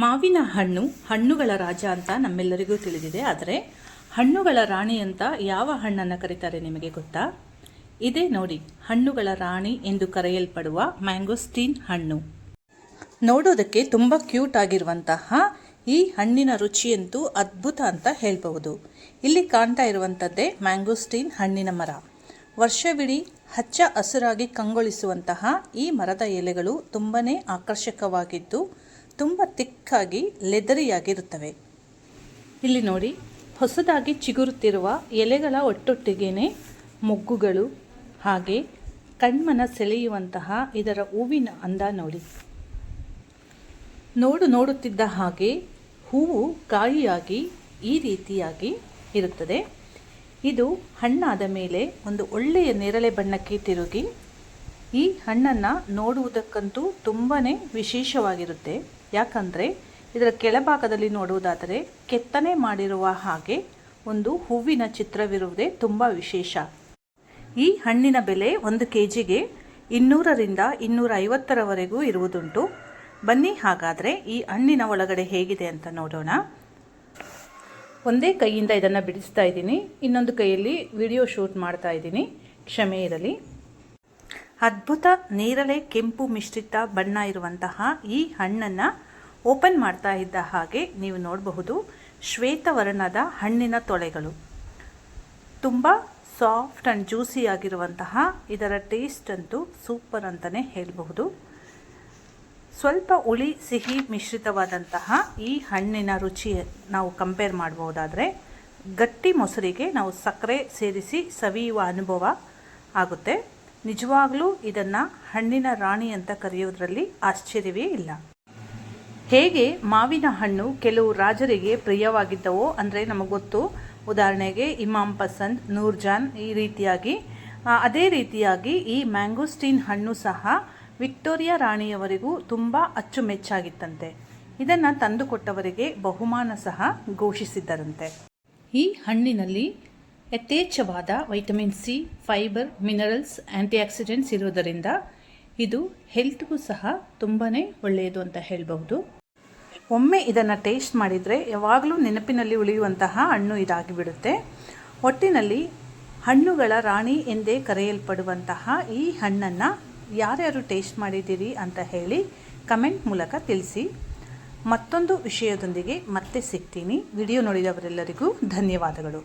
ಮಾವಿನ ಹಣ್ಣು ಹಣ್ಣುಗಳ ರಾಜ ಅಂತ ನಮ್ಮೆಲ್ಲರಿಗೂ ತಿಳಿದಿದೆ. ಆದರೆ ಹಣ್ಣುಗಳ ರಾಣಿ ಅಂತ ಯಾವ ಹಣ್ಣನ್ನು ಕರೀತಾರೆ ನಿಮಗೆ ಗೊತ್ತಾ? ಇದೇ ನೋಡಿ, ಹಣ್ಣುಗಳ ರಾಣಿ ಎಂದು ಕರೆಯಲ್ಪಡುವ ಮ್ಯಾಂಗೋಸ್ಟೀನ್ ಹಣ್ಣು. ನೋಡೋದಕ್ಕೆ ತುಂಬ ಕ್ಯೂಟ್ ಆಗಿರುವಂತಹ ಈ ಹಣ್ಣಿನ ರುಚಿಯಂತೂ ಅದ್ಭುತ ಅಂತ ಹೇಳಬಹುದು. ಇಲ್ಲಿ ಕಾಣ್ತಾ ಇರುವಂಥದ್ದೇ ಮ್ಯಾಂಗೋಸ್ಟೀನ್ ಹಣ್ಣಿನ ಮರ. ವರ್ಷವಿಡೀ ಹಚ್ಚ ಹಸುರಾಗಿ ಕಂಗೊಳಿಸುವಂತಹ ಈ ಮರದ ಎಲೆಗಳು ತುಂಬನೇ ಆಕರ್ಷಕವಾಗಿದ್ದು ತುಂಬ ತಿಕ್ಕಾಗಿ ಲೆದರಿಯಾಗಿರುತ್ತವೆ. ಇಲ್ಲಿ ನೋಡಿ, ಹೊಸದಾಗಿ ಚಿಗುರುತ್ತಿರುವ ಎಲೆಗಳ ಒಟ್ಟೊಟ್ಟಿಗೆನೆ ಮೊಗ್ಗುಗಳು, ಹಾಗೆ ಕಣ್ಮನ ಸೆಳೆಯುವಂತಹ ಇದರ ಹೂವಿನ ಅಂದ ನೋಡಿ. ನೋಡುತ್ತಿದ್ದ ಹಾಗೆ ಹೂವು ಕಾಯಿಯಾಗಿ ಈ ರೀತಿಯಾಗಿ ಇರುತ್ತದೆ. ಇದು ಹಣ್ಣಾದ ಮೇಲೆ ಒಂದು ಒಳ್ಳೆಯ ನೇರಳೆ ಬಣ್ಣಕ್ಕೆ ತಿರುಗಿ ಈ ಹಣ್ಣನ್ನು ನೋಡುವುದಕ್ಕಂತೂ ತುಂಬಾ ವಿಶೇಷವಾಗಿರುತ್ತೆ. ಯಾಕಂದರೆ ಇದರ ಕೆಳಭಾಗದಲ್ಲಿ ನೋಡುವುದಾದರೆ ಕೆತ್ತನೆ ಮಾಡಿರುವ ಹಾಗೆ ಒಂದು ಹೂವಿನ ಚಿತ್ರವಿರುವುದೇ ತುಂಬ ವಿಶೇಷ. ಈ ಹಣ್ಣಿನ ಬೆಲೆ 1 kgಗೆ 200ರಿಂದ 250ರವರೆಗೂ ಇರುವುದುಂಟು. ಬನ್ನಿ ಹಾಗಾದರೆ ಈ ಹಣ್ಣಿನ ಒಳಗಡೆ ಹೇಗಿದೆ ಅಂತ ನೋಡೋಣ. ಒಂದೇ ಕೈಯಿಂದ ಇದನ್ನು ಬಿಡಿಸ್ತಾ ಇದ್ದೀನಿ, ಇನ್ನೊಂದು ಕೈಯಲ್ಲಿ ವಿಡಿಯೋ ಶೂಟ್ ಮಾಡ್ತಾ ಇದ್ದೀನಿ, ಕ್ಷಮೆ ಇರಲಿ. ಅದ್ಭುತ ನೇರಳೆ ಕೆಂಪು ಮಿಶ್ರಿತ ಬಣ್ಣ ಇರುವಂತಹ ಈ ಹಣ್ಣನ್ನು ಓಪನ್ ಮಾಡ್ತಾ ಇದ್ದ ಹಾಗೆ ನೀವು ನೋಡಬಹುದು ಶ್ವೇತವರ್ಣದ ಹಣ್ಣಿನ ತೊಳೆಗಳು. ತುಂಬ ಸಾಫ್ಟ್ ಆ್ಯಂಡ್ ಜ್ಯೂಸಿ ಆಗಿರುವಂತಹ ಇದರ ಟೇಸ್ಟ್ ಅಂತೂ ಸೂಪರ್ ಅಂತಲೇ ಹೇಳಬಹುದು. ಸ್ವಲ್ಪ ಹುಳಿ ಸಿಹಿ ಮಿಶ್ರಿತವಾದಂತಹ ಈ ಹಣ್ಣಿನ ರುಚಿ ನಾವು ಕಂಪೇರ್ ಮಾಡಬಹುದಾದರೆ ಗಟ್ಟಿ ಮೊಸರಿಗೆ ನಾವು ಸಕ್ಕರೆ ಸೇರಿಸಿ ಸವಿಯುವ ಅನುಭವ ಆಗುತ್ತೆ. ನಿಜವಾಗ್ಲೂ ಇದನ್ನು ಹಣ್ಣಿನ ರಾಣಿ ಅಂತ ಕರೆಯೋದ್ರಲ್ಲಿ ಆಶ್ಚರ್ಯವೇ ಇಲ್ಲ. ಹೇಗೆ ಮಾವಿನ ಹಣ್ಣು ಕೆಲವು ರಾಜರಿಗೆ ಪ್ರಿಯವಾಗಿದ್ದವೋ, ಅಂದರೆ ನಮಗೆ ಗೊತ್ತು, ಉದಾಹರಣೆಗೆ ಇಮಾಮ್ ಪಸಂದ್, ನೂರ್ಜಾನ್, ಈ ರೀತಿಯಾಗಿ ಅದೇ ರೀತಿಯಾಗಿ ಈ ಮ್ಯಾಂಗೋಸ್ಟೀನ್ ಹಣ್ಣು ಸಹ ವಿಕ್ಟೋರಿಯಾ ರಾಣಿಯವರಿಗೂ ತುಂಬ ಅಚ್ಚುಮೆಚ್ಚಾಗಿತ್ತಂತೆ. ಇದನ್ನು ತಂದುಕೊಟ್ಟವರಿಗೆ ಬಹುಮಾನ ಸಹ ಘೋಷಿಸಿದ್ದರಂತೆ. ಈ ಹಣ್ಣಿನಲ್ಲಿ ಯಥೇಚ್ಛವಾದ ವೈಟಮಿನ್ ಸಿ, ಫೈಬರ್, ಮಿನರಲ್ಸ್, ಆ್ಯಂಟಿಆಕ್ಸಿಡೆಂಟ್ಸ್ ಇರುವುದರಿಂದ ಇದು ಹೆಲ್ತ್ಗೂ ಸಹ ತುಂಬಾ ಒಳ್ಳೆಯದು ಅಂತ ಹೇಳಬಹುದು. ಒಮ್ಮೆ ಇದನ್ನು ಟೇಸ್ಟ್ ಮಾಡಿದರೆ ಯಾವಾಗಲೂ ನೆನಪಿನಲ್ಲಿ ಉಳಿಯುವಂತಹ ಹಣ್ಣು ಇದಾಗಿಬಿಡುತ್ತೆ. ಒಟ್ಟಿನಲ್ಲಿ ಹಣ್ಣುಗಳ ರಾಣಿ ಎಂದೇ ಕರೆಯಲ್ಪಡುವಂತಹ ಈ ಹಣ್ಣನ್ನು ಯಾರ್ಯಾರು ಟೇಸ್ಟ್ ಮಾಡಿದ್ದೀರಿ ಅಂತ ಹೇಳಿ ಕಮೆಂಟ್ ಮೂಲಕ ತಿಳಿಸಿ. ಮತ್ತೊಂದು ವಿಷಯದೊಂದಿಗೆ ಮತ್ತೆ ಸಿಗ್ತೀನಿ. ವಿಡಿಯೋ ನೋಡಿದವರೆಲ್ಲರಿಗೂ ಧನ್ಯವಾದಗಳು.